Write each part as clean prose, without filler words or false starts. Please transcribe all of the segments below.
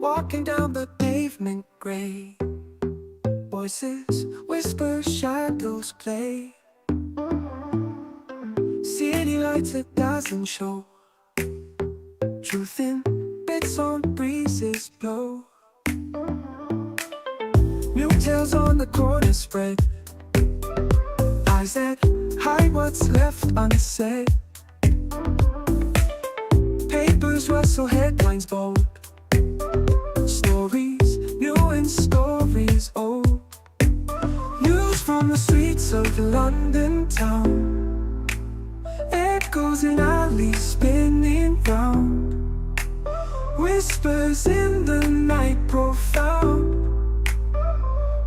walking down the pavement gray. Voices whisper, shadows play. City lights a dozen show. Truth in bits on breezes blow. New tales on the corner spread. Eyes that hide what's left unsaid. Papers rustle, headlines bold. Stories new and stories old. News from the streets of London town. Echoes in alleys spinning round. Whispers in the night profound.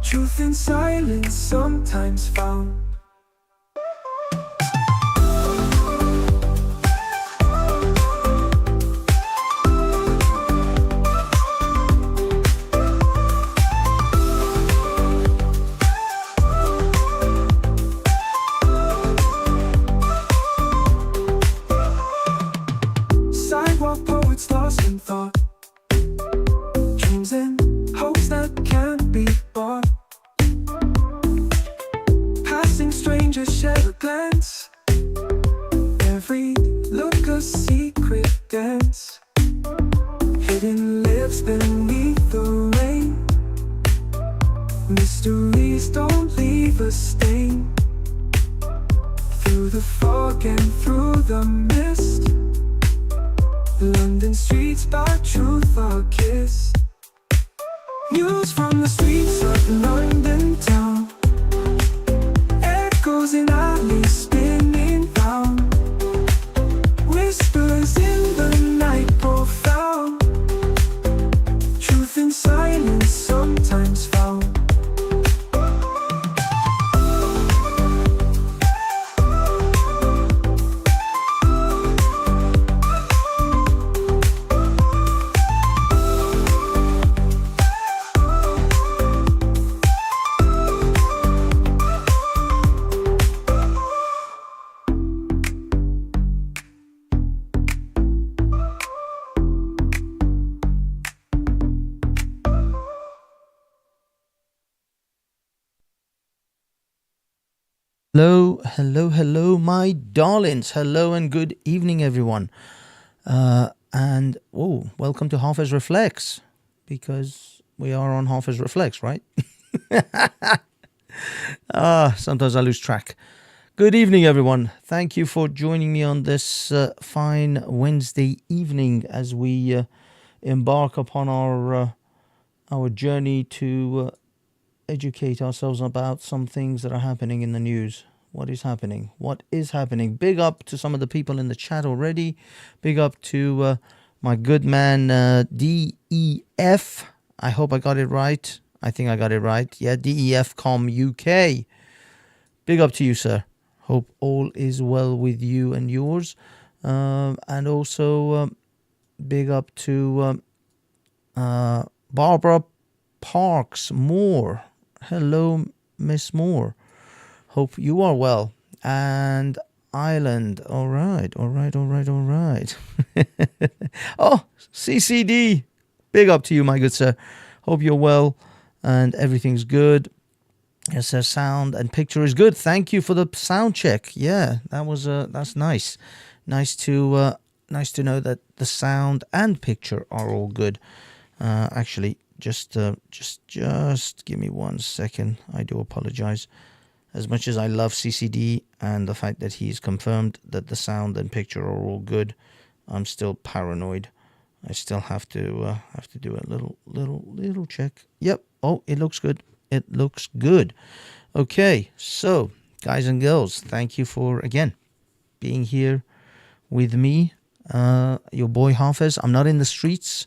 Truth in silence sometimes found. Sidewalk poets lost in thought. Dreams and hopes that can't be bought. Passing strangers share a glance. Every look a secret dance. Hidden lips beneath the rain. Mysteries don't leave a stain. Through the fog and through the mist, London streets by truth are kissed. News from the streets of London town. Echoes in alleys spinning round. Whispers in the night profound. Truth in silence sometimes found. Hello, my darlings. Hello and good evening, everyone. Welcome to Hafez Reflects, because we are on Hafez Reflects, right? Sometimes I lose track. Good evening, everyone. Thank you for joining me on this fine Wednesday evening as we embark upon our journey to educate ourselves about some things that are happening in the news. What is happening? What is happening? Big up to some of the people in the chat already. Big up to my good man DEF. I hope I got it right. I think I got it right. Yeah, DEF.com UK. Big up to you, sir. Hope all is well with you and yours. And also big up to Barbara Parks Moore. Hello, Miss Moore. Hope you are well. And Ireland. All right. Oh, CCD. Big up to you, my good sir. Hope you're well and everything's good. Yes, sir. Sound and picture is good. Thank you for the sound check. Yeah, that's nice. Nice to know that the sound and picture are all good. Actually, just give me 1 second. I do apologize. As much as I love CCD and the fact that he's confirmed that the sound and picture are all good, I'm still paranoid. I still have to do a little check. Yep. Oh, it looks good. It looks good. Okay. So, guys and girls, thank you for again being here with me. Your boy Hafez. I'm not in the streets.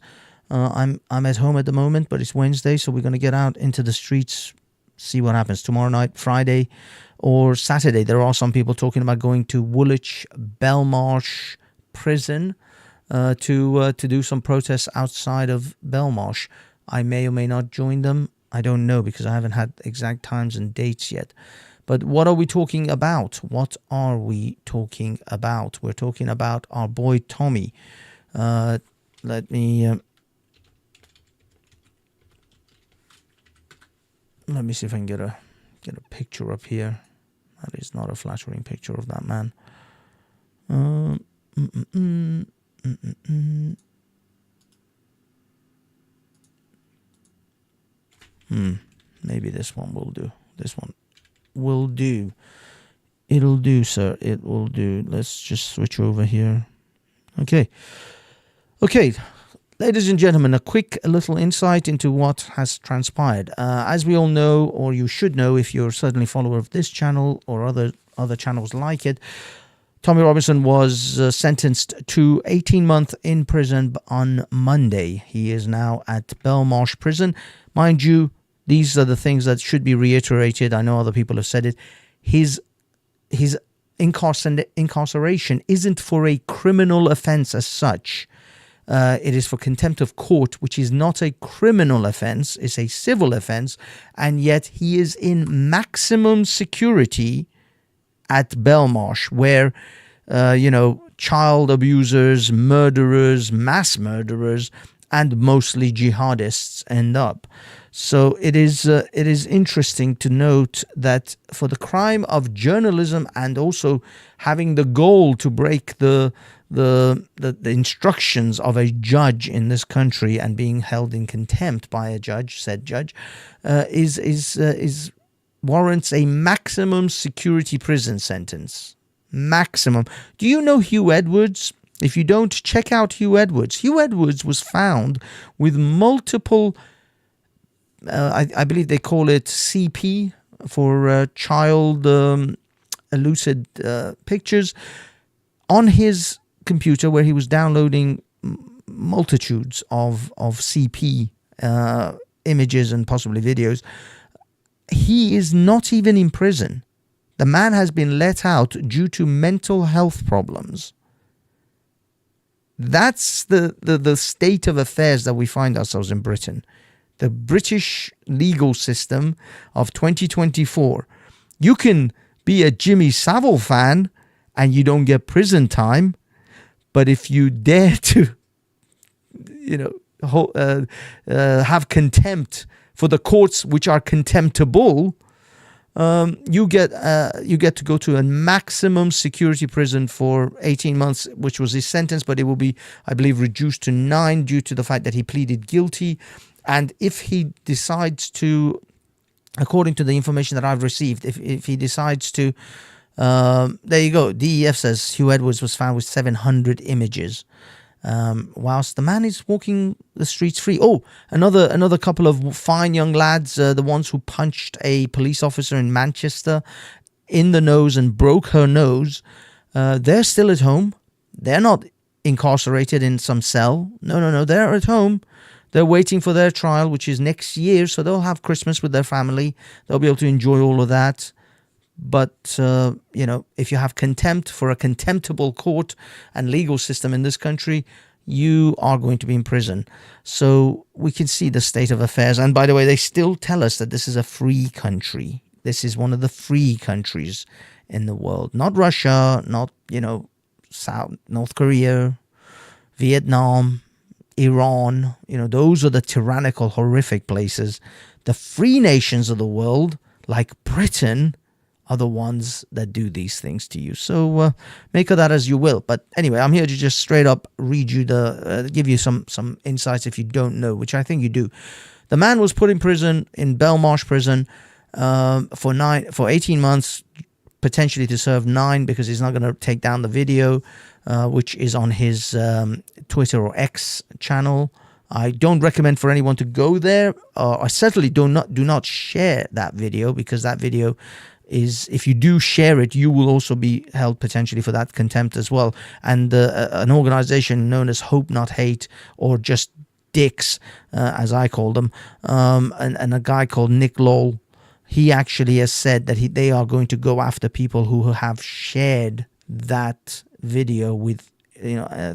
I'm at home at the moment, but it's Wednesday, so we're going to get out into the streets, see what happens tomorrow night, Friday or Saturday. There are some people talking about going to Woolwich Belmarsh prison to do some protests outside of Belmarsh. I may or may not join them. I don't know, because I haven't had exact times and dates yet. But what are we talking about? What are we talking about? We're talking about our boy Tommy. Let me Let me see if I can get a picture up here. That is not a flattering picture of that man. Maybe this one will do. This one will do. It'll do, sir. It will do. Let's just switch over here. Okay. Ladies and gentlemen, a quick little insight into what has transpired. As we all know, or you should know if you're certainly a follower of this channel or other channels like it, Tommy Robinson was sentenced to 18 months in prison on Monday. He is now at Belmarsh Prison. Mind you, these are the things that should be reiterated. I know other people have said it. His incarceration isn't for a criminal offense as such. It is for contempt of court, which is not a criminal offense. It's a civil offense. And yet he is in maximum security at Belmarsh, where, child abusers, murderers, mass murderers, and mostly jihadists end up. So it is interesting to note that for the crime of journalism and also having the goal to break the instructions of a judge in this country and being held in contempt by a judge, said judge, is warrants a maximum security prison sentence. Maximum. Do you know Hugh Edwards? If you don't, check out Hugh Edwards. Hugh Edwards was found with multiple, I believe they call it CP for child lucid pictures, on his computer where he was downloading multitudes of CP images and possibly videos. He is not even in prison. The man has been let out due to mental health problems. That's the state of affairs that we find ourselves in Britain. The British legal system of 2024. You can be a Jimmy Savile fan and you don't get prison time, but if you dare to, have contempt for the courts which are contemptible, you get to go to a maximum security prison for 18 months, which was his sentence, but it will be, I believe, reduced to 9 due to the fact that he pleaded guilty. And if he decides to, according to the information that I've received, if he decides to, there you go. DEF says Hugh Edwards was found with 700 images, whilst the man is walking the streets free. Oh, another couple of fine young lads, the ones who punched a police officer in Manchester in the nose and broke her nose. They're still at home. They're not incarcerated in some cell. No. They're at home. They're waiting for their trial, which is next year, so they'll have Christmas with their family. They'll be able to enjoy all of that. But, if you have contempt for a contemptible court and legal system in this country, you are going to be in prison. So we can see the state of affairs. And by the way, they still tell us that this is a free country. This is one of the free countries in the world. Not Russia, not, North Korea, Vietnam, Iran. Those are the tyrannical, horrific places. The free nations of the world, like Britain, are the ones that do these things to you. So make of that as you will. But anyway, I'm here to just straight up read you give you some insights if you don't know, which I think you do. The man was put in prison, in Belmarsh Prison, for 18 months, potentially to serve 9 because he's not going to take down the video, which is on his Twitter or X channel. I don't recommend for anyone to go there. I certainly do not share that video, because that video is, if you do share it, you will also be held potentially for that contempt as well. And an organization known as Hope Not Hate, or just Dicks, as I call them, and a guy called Nick Lowell, he actually has said that they are going to go after people who have shared that video with,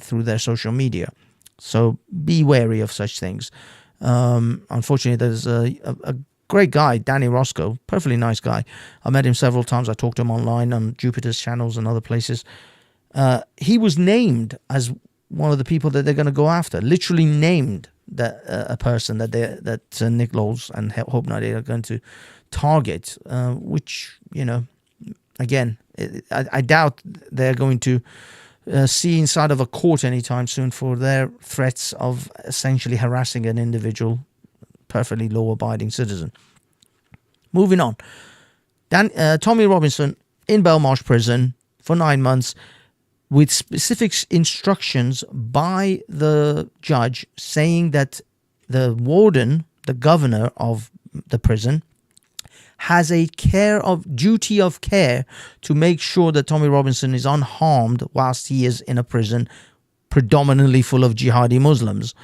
through their social media. So be wary of such things. Unfortunately, there's a great guy, Danny Roscoe, perfectly nice guy. I met him several times. I talked to him online on Jupiter's channels and other places. He was named as one of the people that they're going to go after, literally named that a person that Nick Lowles and Hope Night are going to target, which, again, I doubt they're going to see inside of a court anytime soon for their threats of essentially harassing an individual, perfectly law-abiding citizen. Moving on. Tommy Robinson in Belmarsh prison for 9 months with specific instructions by the judge saying that the warden, the governor of the prison, has a duty of care to make sure that Tommy Robinson is unharmed whilst he is in a prison predominantly full of jihadi Muslims,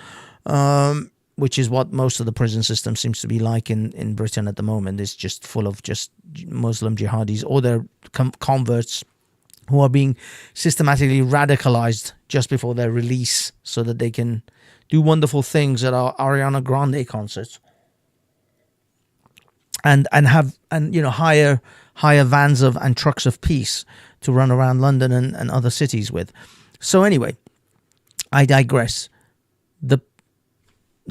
which is what most of the prison system seems to be like in Britain at the moment. It's just full of just Muslim jihadis or their converts who are being systematically radicalized just before their release so that they can do wonderful things at our Ariana Grande concerts. And hire vans and trucks of peace to run around London and other cities with. So anyway, I digress. The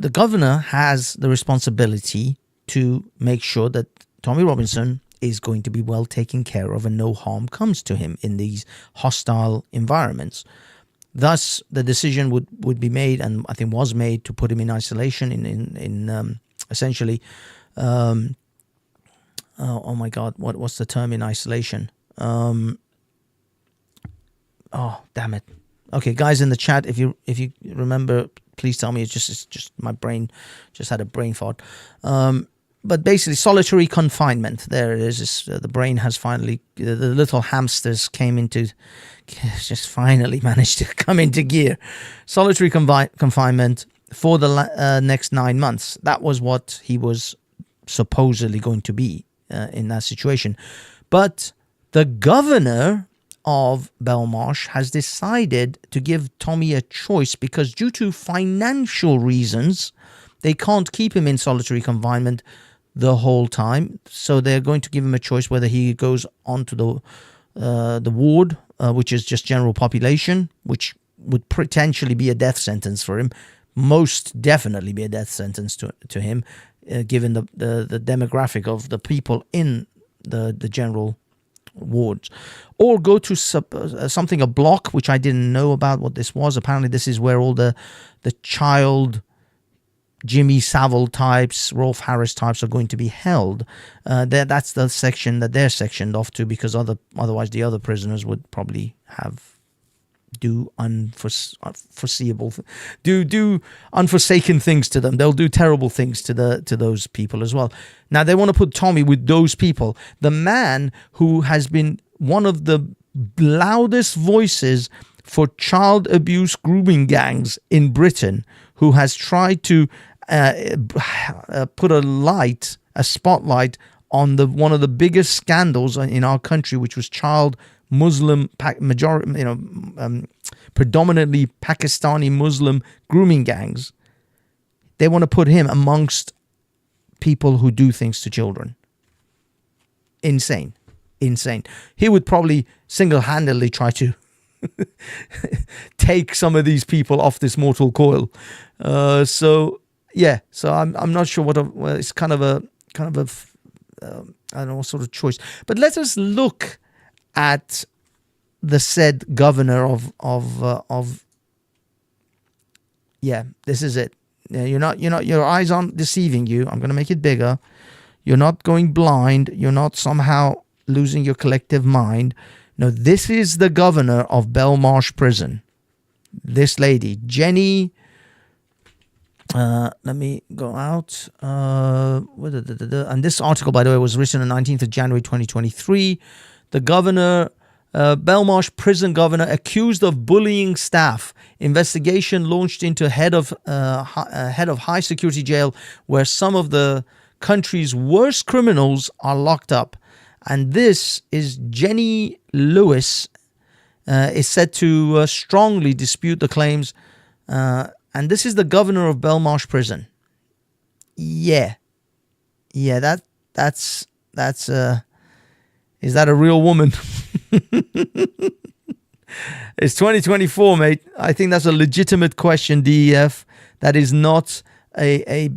governor has the responsibility to make sure that Tommy Robinson is going to be well taken care of and no harm comes to him in these hostile environments. Thus, the decision would be made, and I think was made, to put him in isolation in essentially. Oh my God! What's the term in isolation? Oh, damn it! Okay, guys in the chat, if you remember, please tell me. It's just my brain just had a brain fart. But basically, solitary confinement. There it is. The brain has finally, the little hamsters just finally managed to come into gear. Solitary confinement for the next 9 months. That was what he was supposedly going to be in that situation. But the governor of Belmarsh has decided to give Tommy a choice because due to financial reasons, they can't keep him in solitary confinement the whole time. So they're going to give him a choice whether he goes on to the ward, which is just general population, which would potentially be a death sentence for him. Most definitely be a death sentence to him, given the demographic of the people in the general wards, or go to something, a block, which I didn't know about what this was. Apparently this is where all the child Jimmy Savile types, Rolf Harris types are going to be held. That's the section that they're sectioned off to, because otherwise the other prisoners would probably do unforseeable, do unforsaken things to them. They'll do terrible things to those people as well. Now they want to put Tommy with those people. The man who has been one of the loudest voices for child abuse grooming gangs in Britain, who has tried to put a spotlight on one of the biggest scandals in our country, which was child Muslim predominantly Pakistani Muslim grooming gangs. They want to put him amongst people who do things to children. Insane. He would probably single-handedly try to take some of these people off this mortal coil. So I'm not sure it's kind of a I don't know what sort of choice. But let us look at the said governor of this is it. You're not your eyes aren't deceiving you. I'm going to make it bigger. You're not going blind. You're not somehow losing your collective mind. No, this is the governor of Belmarsh Prison. This lady, Jenny. Let me go out. And this article, by the way, was written on 19th of January 2023. The governor, Belmarsh prison governor, accused of bullying staff. Investigation launched into head of high security jail, where some of the country's worst criminals are locked up. And this is Jenny Lewis, is said to strongly dispute the claims. And this is the governor of Belmarsh Prison. That's is that a real woman? It's 2024, mate. I think that's a legitimate question, DEF. That is not a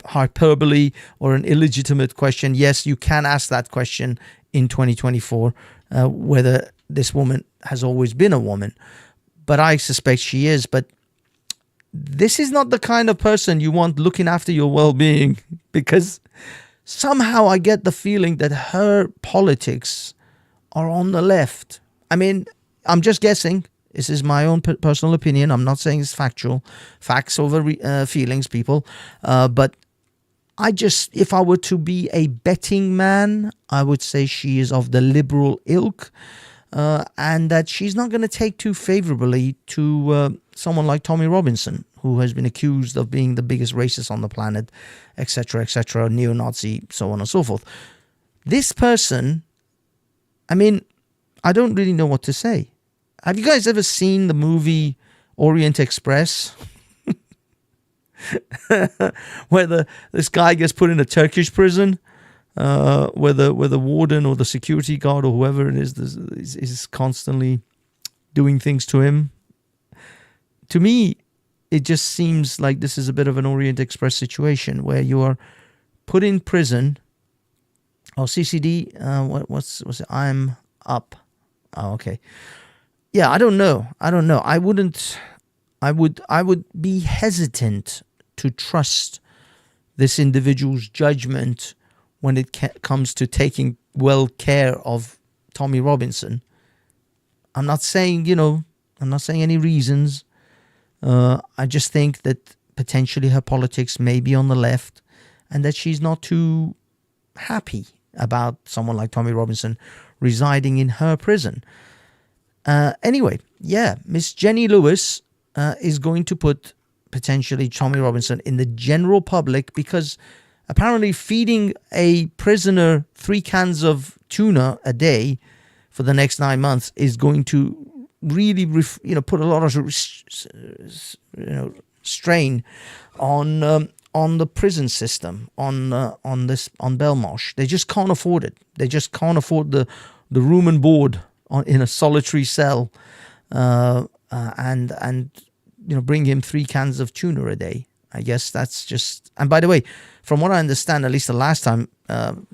hyperbole or an illegitimate question. Yes, you can ask that question in 2024, whether this woman has always been a woman, but I suspect she is. But this is not the kind of person you want looking after your well-being, because somehow I get the feeling that her politics are on the left. I mean, I'm just guessing. This is my own personal opinion. I'm not saying it's factual. Facts over feelings, people. But if I were to be a betting man, I would say she is of the liberal ilk, and that she's not going to take too favorably to someone like Tommy Robinson, who has been accused of being the biggest racist on the planet, etc., neo-Nazi, so on and so forth. This person, I mean, I don't really know what to say. Have you guys ever seen the movie Orient Express? Where this guy gets put in a Turkish prison, where the warden or the security guard or whoever it is constantly doing things to him. To me, it just seems like this is a bit of an Orient Express situation where you are put in prison. Oh, CCD, what's it? I'm up. Oh, okay. Yeah, I don't know. I would be hesitant to trust this individual's judgment when it comes to taking well care of Tommy Robinson. I'm not saying any reasons. I just think that potentially her politics may be on the left, and that she's not too happy about someone like Tommy Robinson residing in her prison. Anyway, yeah, Miss Jenny Lewis is going to put potentially Tommy Robinson in the general public, because apparently feeding a prisoner 3 cans of tuna a day for the next 9 months is going to really put a lot of strain on the prison system, on Belmarsh. They just can't afford it. They just can't afford the room and board in a solitary cell, and bring him 3 cans of tuna a day. I guess that's just. And by the way, from what I understand, at least the last time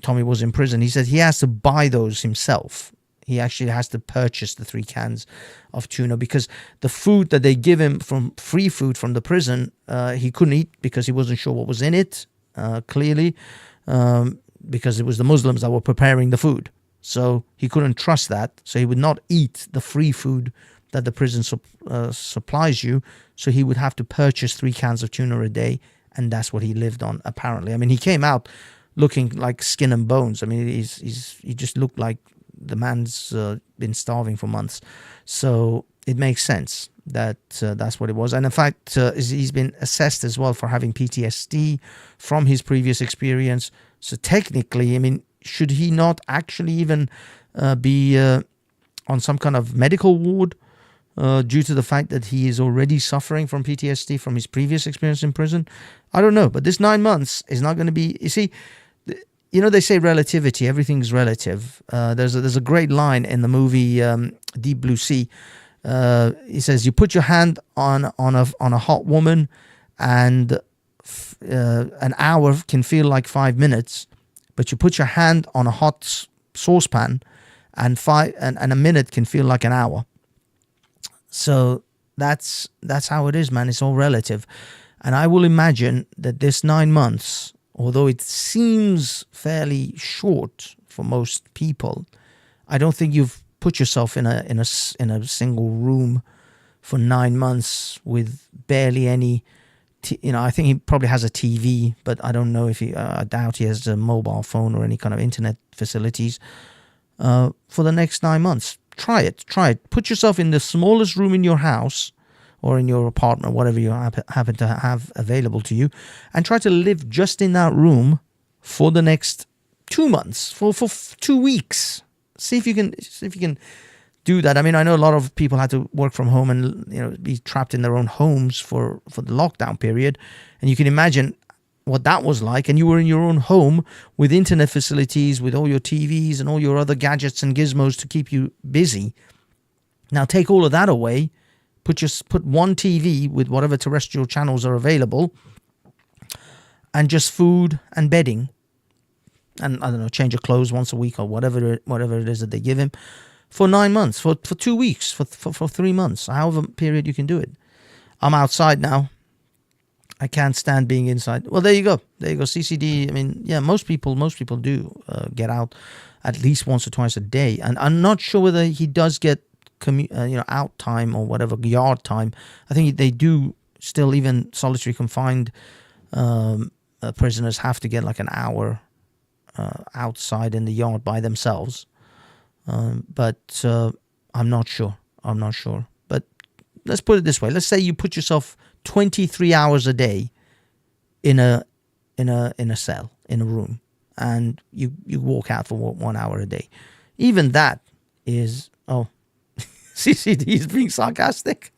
Tommy was in prison, he said he has to buy those himself. He actually has to purchase the 3 cans of tuna, because the food that they give him from free food from the prison, he couldn't eat because he wasn't sure what was in it, clearly, because it was the Muslims that were preparing the food. So he couldn't trust that. So he would not eat the free food that the prison supplies you. So he would have to purchase 3 cans of tuna a day. And that's what he lived on, apparently. I mean, he came out looking like skin and bones. I mean, he just looked like the man's been starving for months. So it makes sense that that's what it was. And in fact, he's been assessed as well for having PTSD from his previous experience. So technically, I mean, should he not actually even be on some kind of medical ward due to the fact that he is already suffering from PTSD from his previous experience in prison? I don't know. But this 9 months is not going to be... You see, they say relativity. Everything's relative. There's a great line in the movie Deep Blue Sea. He says, you put your hand on a hot woman, and an hour can feel like 5 minutes. But you put your hand on a hot saucepan, and a minute can feel like an hour. So that's how it is, man. It's all relative. And I will imagine that this 9 months, although it seems fairly short for most people, I don't think you've put yourself in a single room for 9 months with barely any. I think he probably has a TV, but I don't know if I doubt he has a mobile phone or any kind of internet facilities for the next 9 months. Try it. Put yourself in the smallest room in your house or in your apartment, whatever you happen to have available to you, and try to live just in that room for the next 2 months, for 2 weeks. See if you can do that. I mean, I know a lot of people had to work from home and be trapped in their own homes for the lockdown period, and you can imagine what that was like. And you were in your own home with internet facilities, with all your TVs and all your other gadgets and gizmos to keep you busy. Now take all of that away, put one TV with whatever terrestrial channels are available, and just food and bedding, and I don't know, change of clothes once a week or whatever it is that they give him, for 9 months, for 2 weeks, for 3 months, however period you can do it. I'm outside now. I can't stand being inside. Well, there you go. CCD. I mean, yeah, most people do get out at least once or twice a day, and I'm not sure whether he does get out time or whatever, yard time. I think they do still, even solitary confined prisoners have to get like an hour outside in the yard by themselves. But I'm not sure. But let's put it this way. Let's say you put yourself 23 hours a day in a cell, in a room, and you walk out for 1 hour a day. Even that is, CCD is being sarcastic.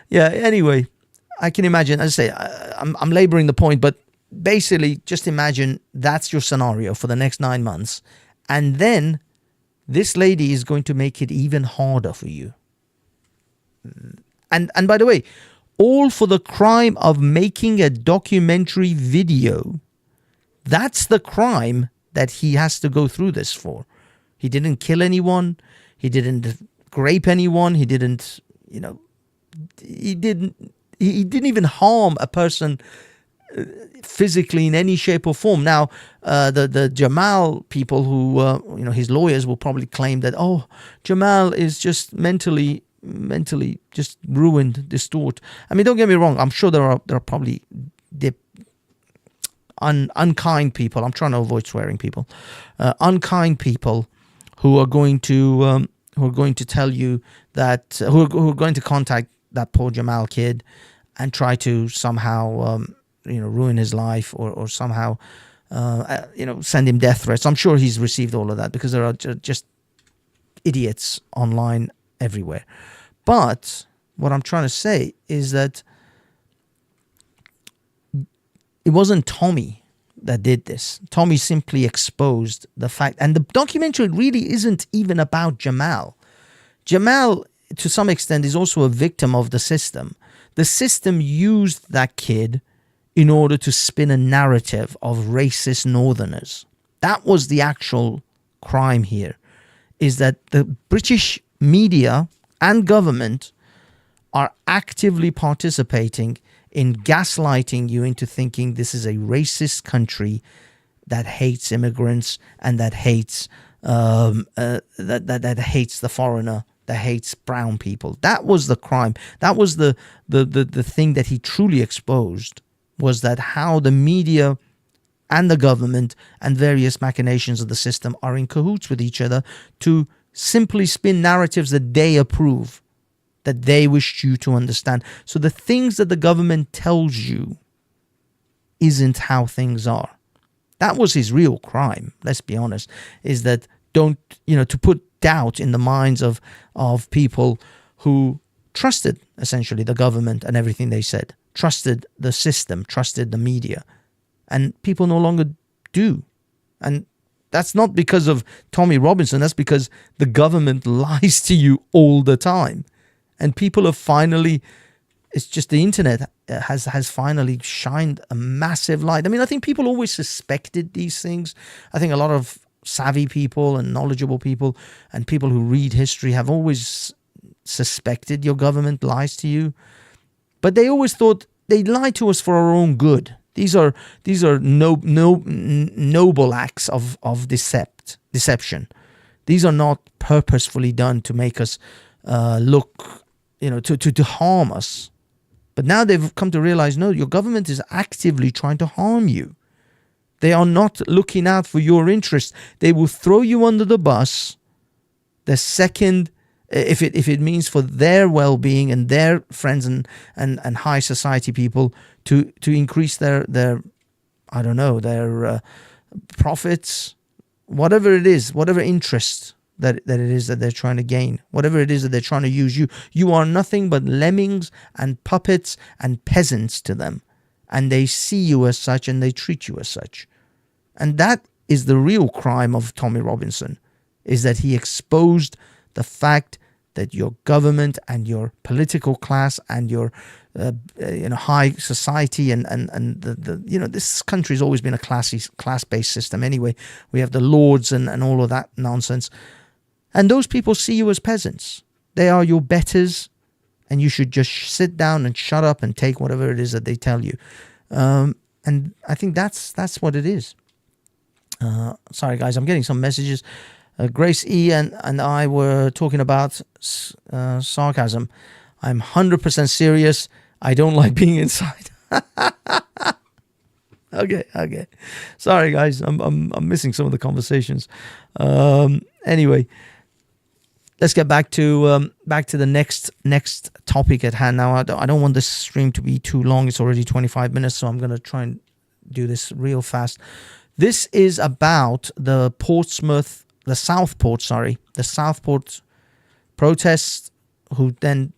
Yeah, anyway, I can imagine, as I say, I'm laboring the point, but basically just imagine that's your scenario for the next 9 months. And then this lady is going to make it even harder for you. And by the way, all for the crime of making a documentary video. That's the crime that he has to go through this for. He didn't kill anyone. He didn't rape anyone. He didn't even harm a person physically in any shape or form. Now, the Jamal people who, his lawyers will probably claim that, Jamal is just mentally just ruined, distort. I mean, don't get me wrong. I'm sure there are probably unkind people. I'm trying to avoid swearing people. Unkind people who are going to tell you that who are going to contact that poor Jamal kid and try to somehow ruin his life or somehow send him death threats. I'm sure he's received all of that because there are just idiots online everywhere. But what I'm trying to say is that it wasn't Tommy that did this. Tommy simply exposed the fact, and the documentary really isn't even about Jamal. Jamal, to some extent, is also a victim of the system. The system used that kid in order to spin a narrative of racist northerners. That was the actual crime here, is that the British media and government are actively participating in gaslighting you into thinking this is a racist country that hates immigrants and that hates that hates the foreigner, that hates brown people. That was the crime. That was the thing that he truly exposed, was that how the media and the government and various machinations of the system are in cahoots with each other to simply spin narratives that they approve, that they wish you to understand. So the things that the government tells you isn't how things are. That was his real crime, let's be honest, is that to put doubt in the minds of people who trusted essentially the government and everything they said, trusted the system, trusted the media, and people no longer do. And that's not because of Tommy Robinson. That's because the government lies to you all the time. And people have finally, it's just the internet has finally shined a massive light. I mean, I think people always suspected these things. I think a lot of savvy people and knowledgeable people and people who read history have always suspected your government lies to you. But they always thought they lie to us for our own good. These are noble acts of deception. These are not purposefully done to make us look, to harm us. But now they've come to realize, no, your government is actively trying to harm you. They are not looking out for your interest. They will throw you under the bus the second, if it means for their well-being and their friends and high society people to increase their profits, whatever it is, whatever interest that it is that they're trying to gain, whatever it is that they're trying to use you. You are nothing but lemmings and puppets and peasants to them. And they see you as such and they treat you as such. And that is the real crime of Tommy Robinson, is that he exposed the fact that your government and your political class and your high society and the this country has always been a class-based system anyway. We have the lords and all of that nonsense, and those people see you as peasants. They are your betters, and you should just sit down and shut up and take whatever it is that they tell you. And I think that's what it is. Sorry guys, I'm getting some messages. Grace E and I were talking about sarcasm. I'm 100% serious. I don't like being inside. Okay. Sorry guys, I'm missing some of the conversations. Anyway, let's get back to the next topic at hand. Now, I don't want this stream to be too long. It's already 25 minutes, so I'm going to try and do this real fast. This is about the Southport protests, who then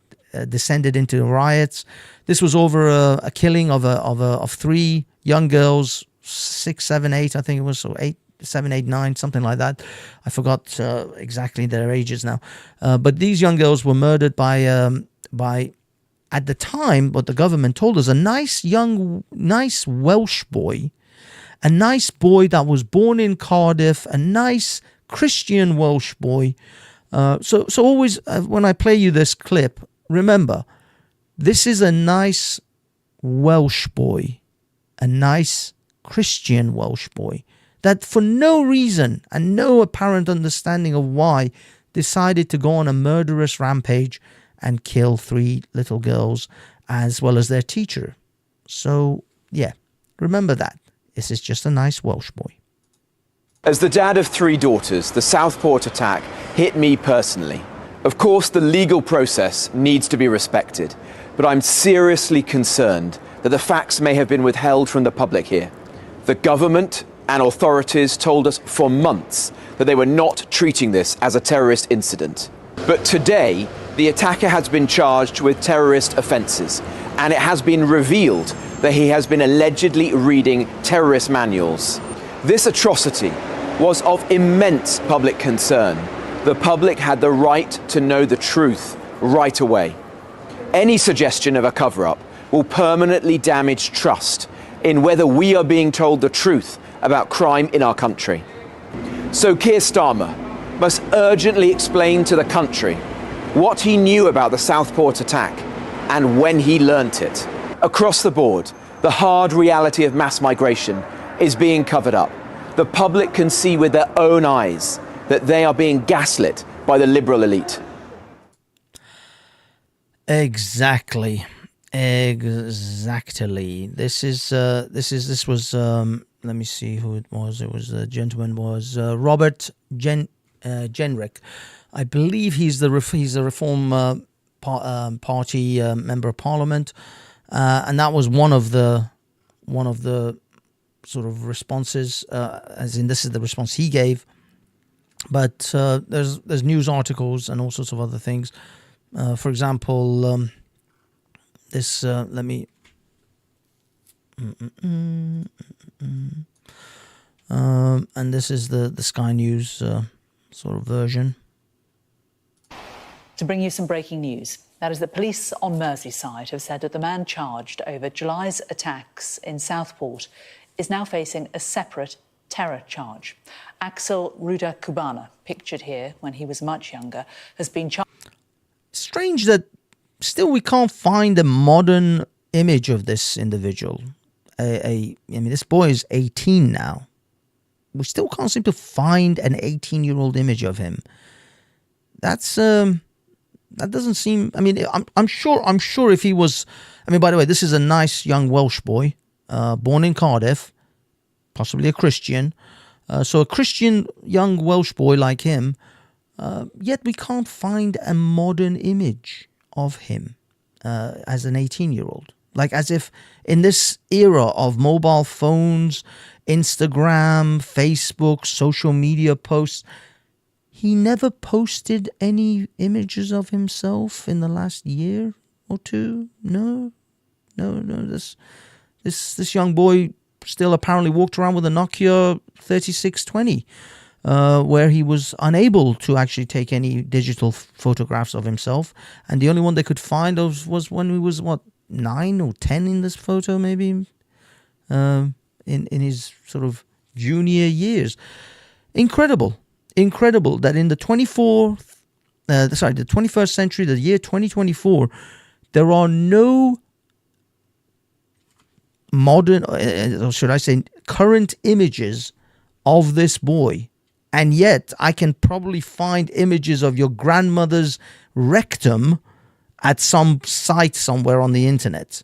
descended into riots. This was over a killing of 3 young girls, 6, 7, 8, I think it was, so 8, 7, 8, 9, something like that. I forgot exactly their ages now. But these young girls were murdered by at the time, what the government told us, a nice Welsh boy, a nice boy that was born in Cardiff, a nice Christian Welsh boy. So always when I play you this clip, remember, this is a nice Welsh boy, a nice Christian Welsh boy, that for no reason and no apparent understanding of why decided to go on a murderous rampage and kill 3 little girls as well as their teacher. So, yeah, remember that. This is just a nice Welsh boy. As the dad of 3 daughters, the Southport attack hit me personally. Of course, the legal process needs to be respected, but I'm seriously concerned that the facts may have been withheld from the public here. The government and authorities told us for months that they were not treating this as a terrorist incident. But today, the attacker has been charged with terrorist offences, and it has been revealed that he has been allegedly reading terrorist manuals. This atrocity was of immense public concern. The public had the right to know the truth right away. Any suggestion of a cover-up will permanently damage trust in whether we are being told the truth about crime in our country. So Keir Starmer must urgently explain to the country what he knew about the Southport attack and when he learnt it. Across the board, the hard reality of mass migration is being covered up. The public can see with their own eyes that they are being gaslit by the liberal elite. Exactly. This was let me see who it was. It was the gentleman was Robert Jenrick. I believe he's a Reform Party member of Parliament, and that was one of the sort of responses. As in, this is the response he gave. But there's news articles and all sorts of other things. For example, this let me. And this is the Sky News sort of version. To bring you some breaking news. That is that police on Merseyside have said that the man charged over July's attacks in Southport is now facing a separate terror charge. Axel Ruda Cubana, pictured here when he was much younger, has been charged. Strange that still we can't find a modern image of this individual. I mean, this boy is 18 now. We still can't seem to find an 18-year-old image of him. That's that doesn't seem. I mean, I'm sure if he was. I mean, by the way, this is a nice young Welsh boy, born in Cardiff, possibly a Christian. So a Christian young Welsh boy like him. Yet we can't find a modern image of him as an 18-year-old. Like as if in this era of mobile phones, Instagram, Facebook, social media posts, he never posted any images of himself in the last year or two. No. This young boy still apparently walked around with a Nokia 3620. where he was unable to actually take any digital photographs of himself, and the only one they could find was when he was 9 or 10 in this photo, maybe in his sort of junior years. Incredible that in the 21st century, the year 2024, there are no modern, or should I say, current images of this boy. And yet I can probably find images of your grandmother's rectum at some site somewhere on the internet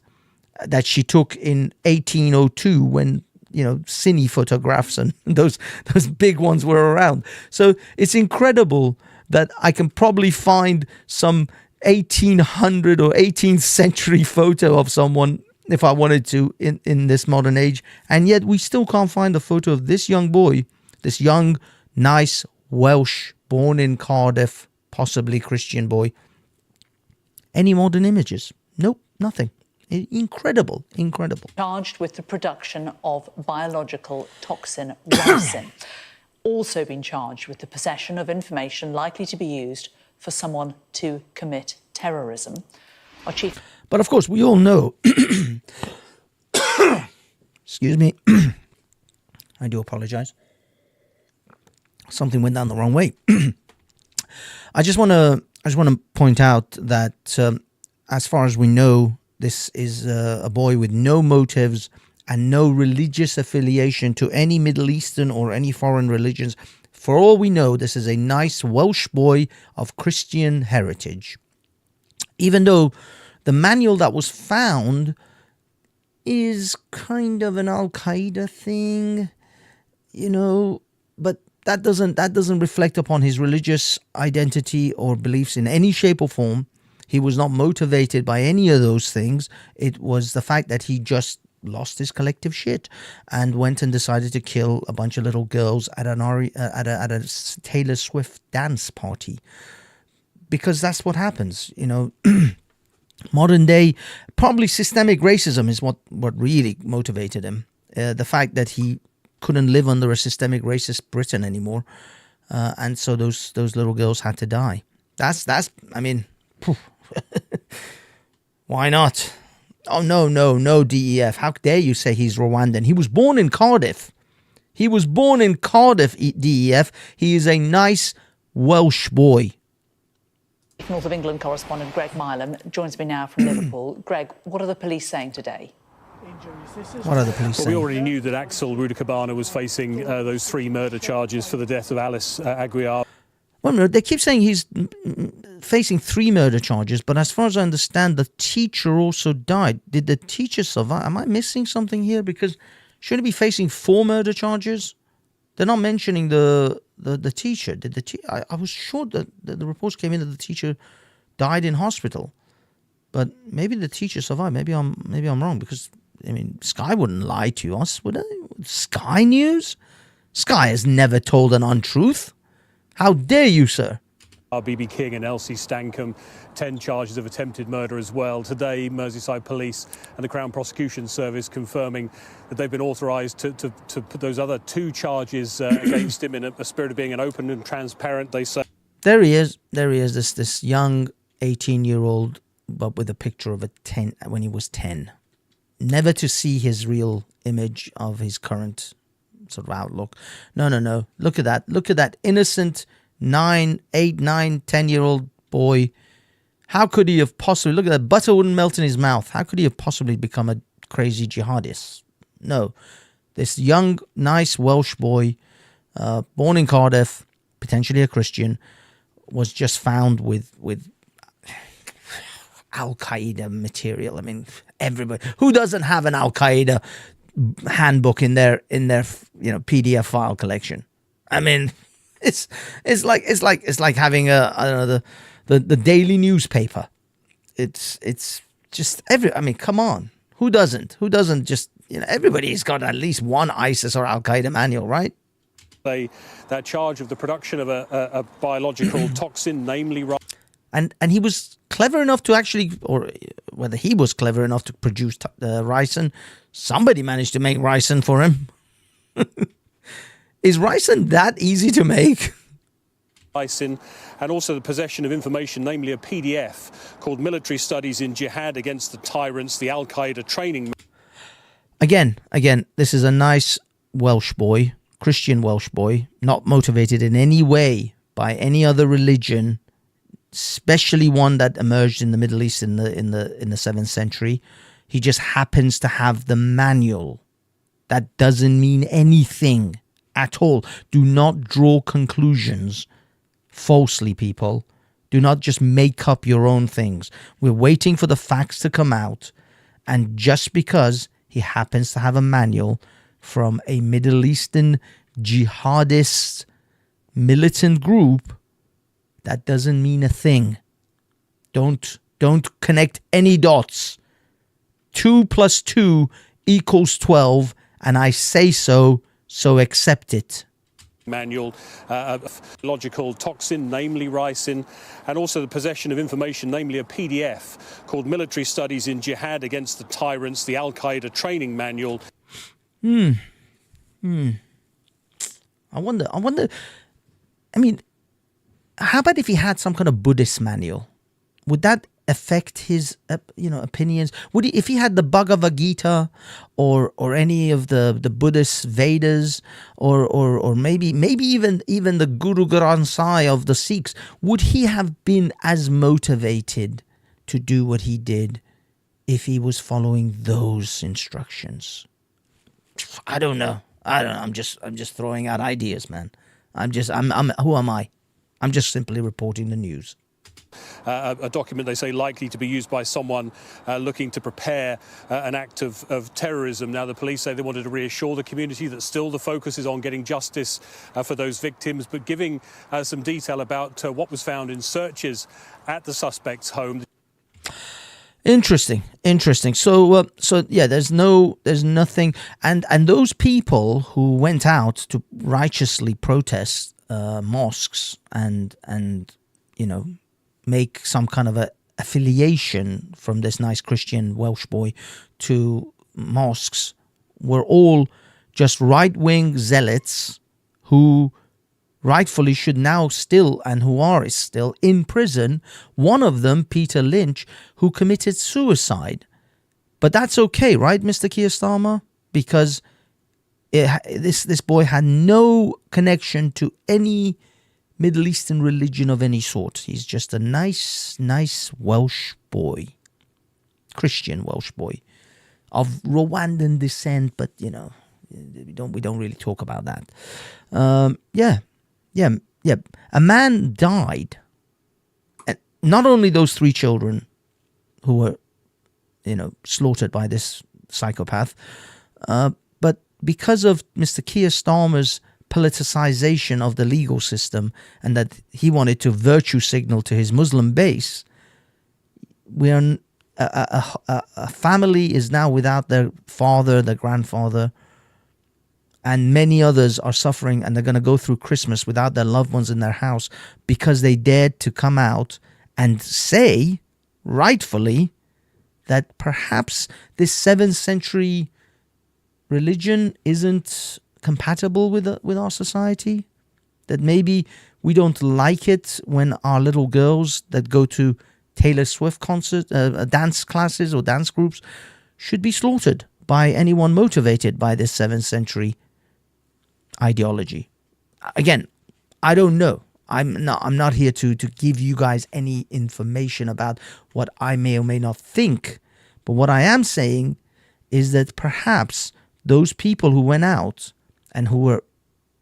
that she took in 1802 when, cine photographs and those big ones were around. So it's incredible that I can probably find some 1800 or 18th century photo of someone if I wanted to in this modern age. And yet we still can't find a photo of this young boy, this young, nice Welsh, born in Cardiff, possibly Christian boy. Any modern images? Nope, nothing. Incredible. Charged with the production of biological toxin ricin. Also been charged with the possession of information likely to be used for someone to commit terrorism. Our chief... But of course, we all know... Excuse me. I do apologize. Something went down the wrong way. I just want to point out that as far as we know, this is a boy with no motives and no religious affiliation to any Middle Eastern or any foreign religions. For all we know, this is a nice Welsh boy of Christian heritage. Even though the manual that was found is kind of an Al-Qaeda thing, but that doesn't reflect upon his religious identity or beliefs in any shape or form. He was not motivated by any of those things. It was the fact that he just lost his collective shit and went and decided to kill a bunch of little girls at a Taylor Swift dance party, because that's what happens. Modern day, probably systemic racism is what really motivated him. The fact that he couldn't live under a systemic racist Britain anymore, and so those little girls had to die. That's I mean, why not? Oh no, DEF! How dare you say he's Rwandan? He was born in Cardiff. DEF. He is a nice Welsh boy. North of England correspondent Greg Milam joins me now from Liverpool. Greg, what are the police saying today? What are the police saying? We already knew that Axel Rudakabana was facing those 3 murder charges for the death of Alice Aguiar. Well, no, they keep saying he's facing 3 murder charges, but as far as I understand, the teacher also died. Did the teacher survive? Am I missing something here? Because shouldn't he be facing 4 murder charges? They're not mentioning the teacher. I was sure that the reports came in that the teacher died in hospital, but maybe the teacher survived. Maybe I'm wrong, because Sky wouldn't lie to us, would they? Sky News? Sky has never told an untruth. How dare you, sir? BB King and Elsie Stankham, 10 charges of attempted murder as well. Today, Merseyside Police and the Crown Prosecution Service confirming that they've been authorised to put those other 2 charges against him in a spirit of being an open and transparent, they say. There he is, this young 18-year-old, but with a picture of when he was 10. Never to see his real image of his current sort of outlook. No. Look at that innocent 9, 8, 9, 10-year-old boy. How could he have possibly, look at that, butter wouldn't melt in his mouth. How could he have possibly become a crazy jihadist? No. This young, nice Welsh boy, born in Cardiff, potentially a Christian, was just found with Al-Qaeda material. Everybody who doesn't have an Al-Qaeda handbook in their PDF file collection. It's like having the daily newspaper. It's just come on. Who doesn't just, everybody's got at least one ISIS or Al-Qaeda manual, right? That charge of the production of a biological toxin, namely... And he was clever enough to actually, or whether he was clever enough to produce ricin, somebody managed to make ricin for him. Is ricin that easy to make? Ricin, and also the possession of information, namely a PDF called Military Studies in Jihad Against the Tyrants, the Al-Qaeda Training. Again, this is a nice Welsh boy, Christian Welsh boy, not motivated in any way by any other religion, especially one that emerged in the Middle East in the 7th century. He just happens to have the manual. That doesn't mean anything at all. Do not draw conclusions falsely, people. Do not just make up your own things. We're waiting for the facts to come out, and just because he happens to have a manual from a Middle Eastern jihadist militant group, that doesn't mean a thing. Don't connect any dots. 2 + 2 = 12, and I say so accept it. Manual, logical toxin, namely ricin, and also the possession of information, namely a PDF called Military Studies in Jihad Against the Tyrants, the Al-Qaeda Training Manual. I wonder, I mean, how about if he had some kind of Buddhist manual? Would that affect his, opinions? Would he, if he had the Bhagavad Gita or any of the Buddhist Vedas or maybe even the Guru Granth Sahib of the Sikhs, would he have been as motivated to do what he did if he was following those instructions? I don't know. I'm just throwing out ideas, man. Who am I? I'm just simply reporting the news. A document, they say, likely to be used by someone looking to prepare an act of terrorism. Now, the police say they wanted to reassure the community that still the focus is on getting justice for those victims, but giving some detail about what was found in searches at the suspect's home. Interesting. So yeah, there's nothing, and those people who went out to righteously protest mosques and make some kind of a affiliation from this nice Christian Welsh boy to mosques were all just right-wing zealots who rightfully should now still, and who are still in prison. One of them, Peter Lynch, who committed suicide. But that's okay, right, Mr. Keir Starmer? Because this boy had no connection to any Middle Eastern religion of any sort. He's just a nice Welsh boy, Christian Welsh boy, of Rwandan descent. But we don't really talk about that. Yeah. A man died, and not only those 3 children who were, slaughtered by this psychopath, but because of Mr. Keir Starmer's politicization of the legal system, and that he wanted to virtue signal to his Muslim base, a family is now without their father, their grandfather, and many others are suffering, and they're going to go through Christmas without their loved ones in their house because they dared to come out and say, rightfully, that perhaps this 7th century religion isn't compatible with our society, that maybe we don't like it when our little girls that go to Taylor Swift concert, dance classes or dance groups should be slaughtered by anyone motivated by this 7th century ideology. Again, I don't know. I'm not here to give you guys any information about what I may or may not think, but what I am saying is that perhaps those people who went out and who were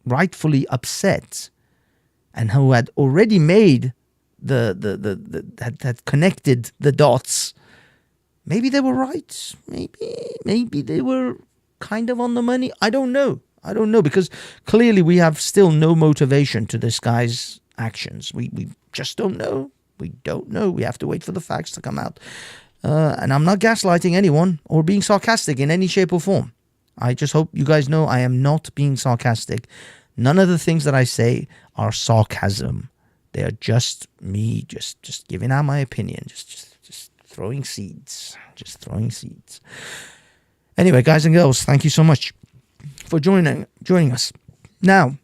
rightfully upset and who had already made had connected the dots, maybe they were right. Maybe they were kind of on the money. I don't know, because clearly we have still no motivation to this guy's actions. We just don't know. We don't know. We have to wait for the facts to come out. And I'm not gaslighting anyone or being sarcastic in any shape or form. I just hope you guys know I am not being sarcastic. None of the things that I say are sarcasm. They are just me just giving out my opinion, just throwing seeds. Anyway, guys and girls, thank you so much for joining us. Now,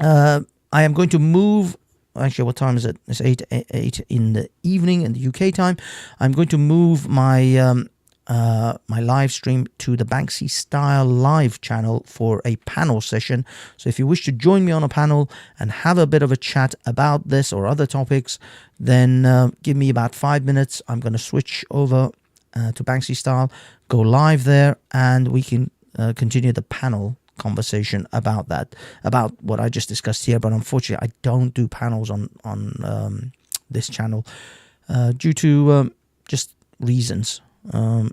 I am going to move. Actually, what time is it? It's 8 in the evening in the UK time. I'm going to move my my live stream to the Banksy Style live channel for a panel session. So if you wish to join me on a panel and have a bit of a chat about this or other topics, then give me about 5 minutes. I'm going to switch over to Banksy Style, go live there, and we can continue the panel conversation about that, about what I just discussed here. But unfortunately, I don't do panels on this channel due to just reasons.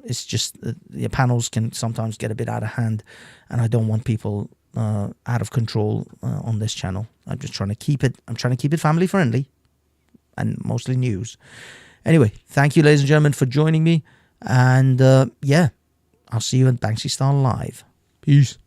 It's just the panels can sometimes get a bit out of hand, and I don't want people out of control on this channel. I'm just trying to keep it. I'm trying to keep it family friendly, and mostly news. Anyway, thank you, ladies and gentlemen, for joining me, and yeah, I'll see you at Banksy Style Live. Peace.